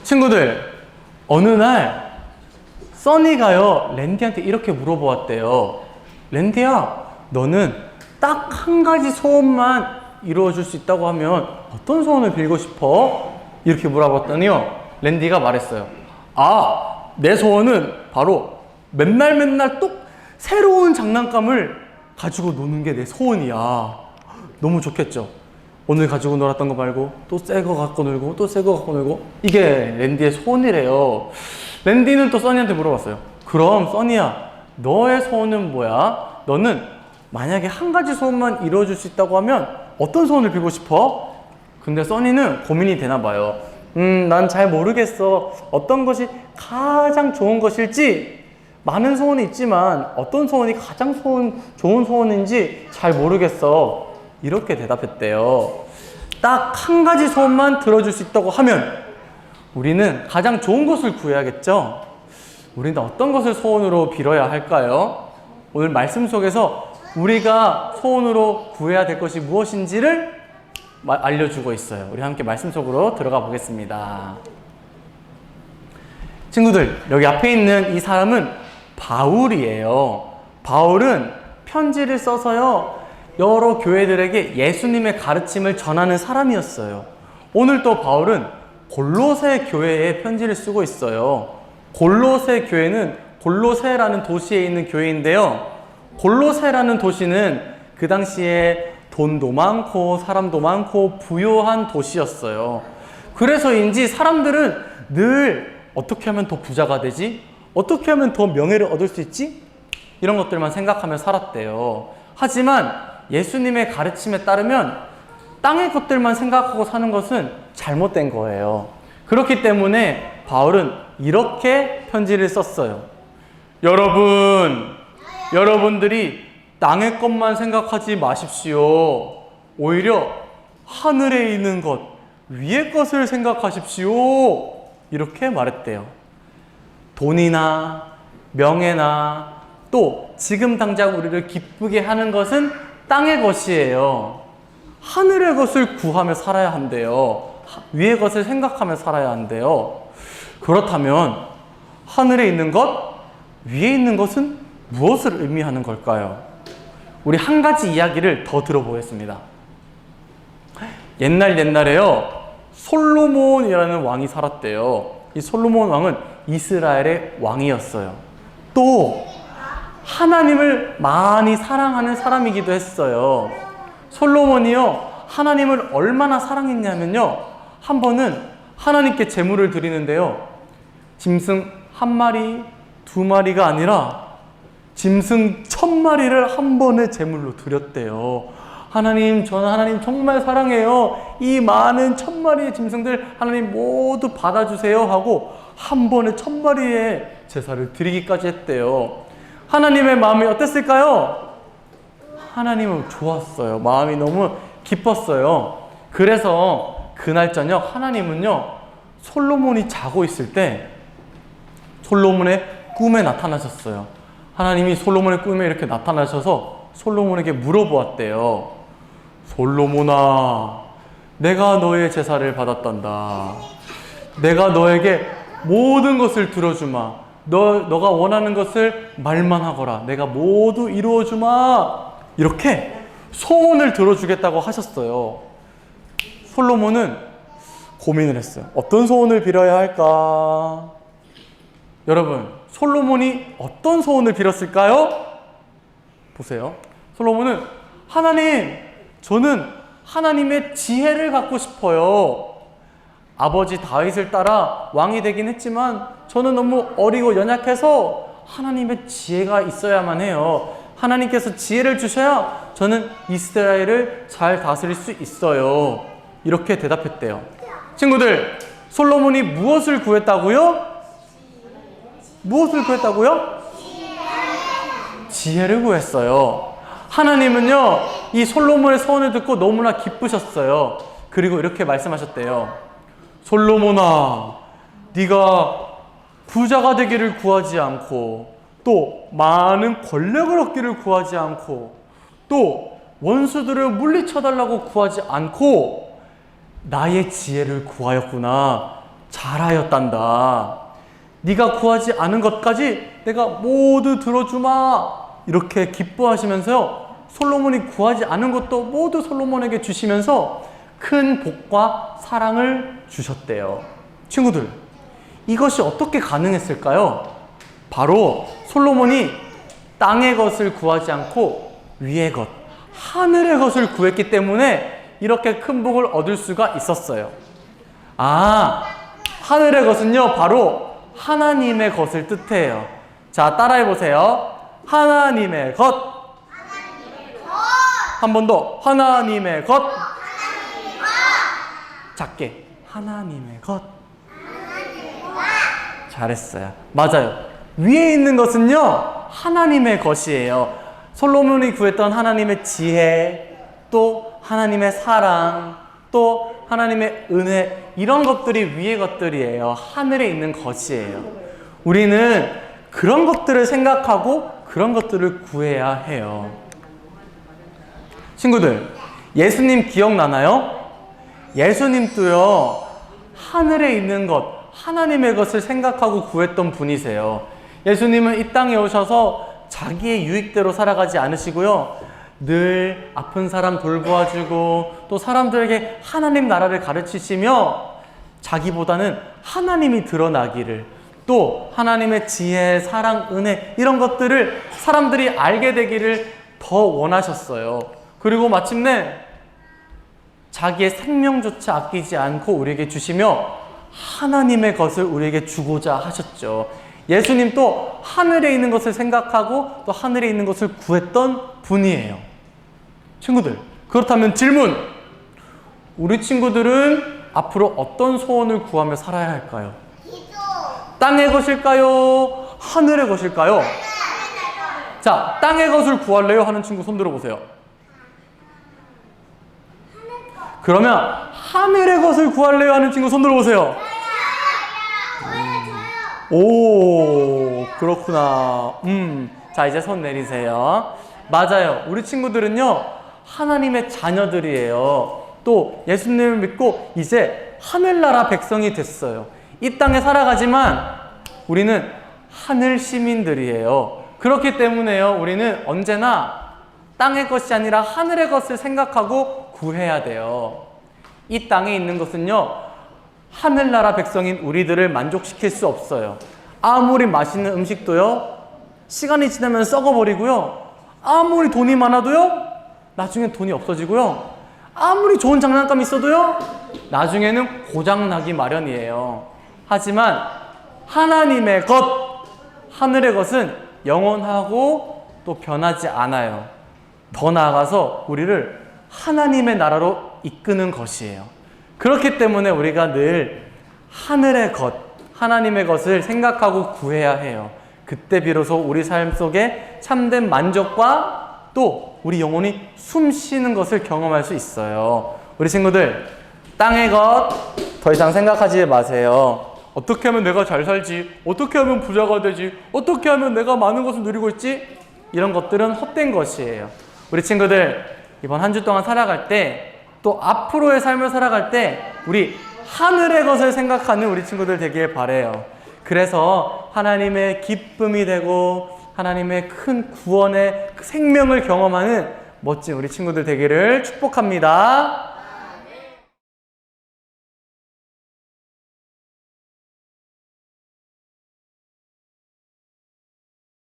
친구들, 어느 날 써니가요 랜디한테 이렇게 물어보았대요. 랜디야, 너는 딱 한 가지 소원만 이루어줄 수 있다고 하면 어떤 소원을 빌고 싶어? 이렇게 물어봤더니요 랜디가 말했어요. 아, 내 소원은 바로 맨날 또 새로운 장난감을 가지고 노는 게 내 소원이야. 너무 좋겠죠? 오늘 가지고 놀았던 거 말고 또 새 거 갖고 놀고 또 새 거 갖고 놀고, 이게 랜디의 소원이래요. 랜디는 또 써니한테 물어봤어요. 그럼 써니야, 너의 소원은 뭐야? 너는 만약에 한 가지 소원만 이루어줄 수 있다고 하면 어떤 소원을 빌고 싶어? 근데 써니는 고민이 되나 봐요. 난 잘 모르겠어. 어떤 것이 가장 좋은 것일지, 많은 소원이 있지만 어떤 소원이 가장 좋은 소원인지 잘 모르겠어. 이렇게 대답했대요. 딱 한 가지 소원만 들어줄 수 있다고 하면 우리는 가장 좋은 것을 구해야겠죠? 우리는 어떤 것을 소원으로 빌어야 할까요? 오늘 말씀 속에서 우리가 소원으로 구해야 될 것이 무엇인지를 알려주고 있어요. 우리 함께 말씀 속으로 들어가 보겠습니다. 친구들, 여기 앞에 있는 이 사람은 바울이에요. 바울은 편지를 써서요 여러 교회들에게 예수님의 가르침을 전하는 사람이었어요. 오늘 또 바울은 골로새 교회에 편지를 쓰고 있어요. 골로새 교회는 골로새라는 도시에 있는 교회인데요. 골로새라는 도시는 그 당시에 돈도 많고 사람도 많고 부유한 도시였어요. 그래서인지 사람들은 늘 어떻게 하면 더 부자가 되지? 어떻게 하면 더 명예를 얻을 수 있지? 이런 것들만 생각하며 살았대요. 하지만 예수님의 가르침에 따르면 땅의 것들만 생각하고 사는 것은 잘못된 거예요. 그렇기 때문에 바울은 이렇게 편지를 썼어요. 여러분들이 땅의 것만 생각하지 마십시오. 오히려 하늘에 있는 것, 위의 것을 생각하십시오. 이렇게 말했대요. 돈이나 명예나 또 지금 당장 우리를 기쁘게 하는 것은 땅의 것이에요. 하늘의 것을 구하며 살아야 한대요. 위의 것을 생각하며 살아야 한대요. 그렇다면 하늘에 있는 것, 위에 있는 것은 무엇을 의미하는 걸까요? 우리 한 가지 이야기를 더 들어보겠습니다. 옛날에요 솔로몬이라는 왕이 살았대요. 이 솔로몬 왕은 이스라엘의 왕이었어요. 또 하나님을 많이 사랑하는 사람이기도 했어요. 솔로몬이요 하나님을 얼마나 사랑했냐면요, 한 번은 하나님께 제물을 드리는데요 짐승 1마리, 2마리가 아니라 짐승 1000마리를 한 번에 제물로 드렸대요. 하나님, 저는 하나님 정말 사랑해요. 이 많은 1000마리의 짐승들 하나님 모두 받아주세요 하고 한 번에 1000마리의 제사를 드리기까지 했대요. 하나님의 마음이 어땠을까요? 하나님은 좋았어요. 마음이 너무 기뻤어요. 그래서 그날 저녁 하나님은요 솔로몬이 자고 있을 때 솔로몬의 꿈에 나타나셨어요. 하나님이 솔로몬의 꿈에 이렇게 나타나셔서 솔로몬에게 물어보았대요. 솔로몬아, 내가 너의 제사를 받았단다. 내가 너에게 모든 것을 들어주마. 너가 원하는 것을 말만 하거라. 내가 모두 이루어주마. 이렇게 소원을 들어주겠다고 하셨어요. 솔로몬은 고민을 했어요. 어떤 소원을 빌어야 할까? 여러분, 솔로몬이 어떤 소원을 빌었을까요? 보세요. 솔로몬은 하나님, 저는 하나님의 지혜를 갖고 싶어요. 아버지 다윗을 따라 왕이 되긴 했지만 저는 너무 어리고 연약해서 하나님의 지혜가 있어야만 해요. 하나님께서 지혜를 주셔야 저는 이스라엘을 잘 다스릴 수 있어요. 이렇게 대답했대요. 친구들, 솔로몬이 무엇을 구했다고요? 무엇을 구했다고요? 지혜를 구했어요. 하나님은요, 이 솔로몬의 소원을 듣고 너무나 기쁘셨어요. 그리고 이렇게 말씀하셨대요. 솔로몬아, 네가 부자가 되기를 구하지 않고, 또 많은 권력을 얻기를 구하지 않고, 또 원수들을 물리쳐달라고 구하지 않고 나의 지혜를 구하였구나. 잘하였단다. 네가 구하지 않은 것까지 내가 모두 들어주마. 이렇게 기뻐하시면서요, 솔로몬이 구하지 않은 것도 모두 솔로몬에게 주시면서 큰 복과 사랑을 주셨대요. 친구들, 이것이 어떻게 가능했을까요? 바로 솔로몬이 땅의 것을 구하지 않고 위의 것, 하늘의 것을 구했기 때문에 이렇게 큰 복을 얻을 수가 있었어요. 하늘의 것은요, 바로 하나님의 것을 뜻해요. 자, 따라해 보세요. 하나님의 것. 한 번 더. 하나님의 것. 작게. 하나님의 것. 잘했어요. 맞아요. 위에 있는 것은요, 하나님의 것이에요. 솔로몬이 구했던 하나님의 지혜, 또 하나님의 사랑, 또 하나님의 은혜, 이런 것들이 위의 것들이에요. 하늘에 있는 것이에요. 우리는 그런 것들을 생각하고 그런 것들을 구해야 해요. 친구들, 예수님 기억나나요? 예수님도요, 하늘에 있는 것, 하나님의 것을 생각하고 구했던 분이세요. 예수님은 이 땅에 오셔서 자기의 유익대로 살아가지 않으시고요, 늘 아픈 사람 돌보아주고 또 사람들에게 하나님 나라를 가르치시며 자기보다는 하나님이 드러나기를, 또 하나님의 지혜, 사랑, 은혜, 이런 것들을 사람들이 알게 되기를 더 원하셨어요. 그리고 마침내 자기의 생명조차 아끼지 않고 우리에게 주시며 하나님의 것을 우리에게 주고자 하셨죠. 예수님도 하늘에 있는 것을 생각하고 또 하늘에 있는 것을 구했던 분이에요. 친구들, 그렇다면 질문! 우리 친구들은 앞으로 어떤 소원을 구하며 살아야 할까요? 땅의 것일까요? 하늘의 것일까요? 자, 땅의 것을 구할래요? 하는 친구 손 들어보세요. 그러면 하늘의 것을 구할래요? 하는 친구 손 들어보세요. 오, 그렇구나. 자, 이제 손 내리세요. 맞아요. 우리 친구들은요, 하나님의 자녀들이에요. 또 예수님을 믿고 이제 하늘나라 백성이 됐어요. 이 땅에 살아가지만 우리는 하늘 시민들이에요. 그렇기 때문에요, 우리는 언제나 땅의 것이 아니라 하늘의 것을 생각하고 구해야 돼요. 이 땅에 있는 것은요, 하늘나라 백성인 우리들을 만족시킬 수 없어요. 아무리 맛있는 음식도요, 시간이 지나면 썩어버리고요, 아무리 돈이 많아도요, 나중에 돈이 없어지고요, 아무리 좋은 장난감이 있어도요, 나중에는 고장나기 마련이에요. 하지만 하나님의 것, 하늘의 것은 영원하고 또 변하지 않아요. 더 나아가서 우리를 하나님의 나라로 이끄는 것이에요. 그렇기 때문에 우리가 늘 하늘의 것, 하나님의 것을 생각하고 구해야 해요. 그때 비로소 우리 삶 속에 참된 만족과 또 우리 영혼이 숨 쉬는 것을 경험할 수 있어요. 우리 친구들, 땅의 것 더 이상 생각하지 마세요. 어떻게 하면 내가 잘 살지? 어떻게 하면 부자가 되지? 어떻게 하면 내가 많은 것을 누리고 있지? 이런 것들은 헛된 것이에요. 우리 친구들, 이번 한 주 동안 살아갈 때, 또 앞으로의 삶을 살아갈 때 우리 하늘의 것을 생각하는 우리 친구들 되길 바라요. 그래서 하나님의 기쁨이 되고 하나님의 큰 구원의 생명을 경험하는 멋진 우리 친구들 되기를 축복합니다.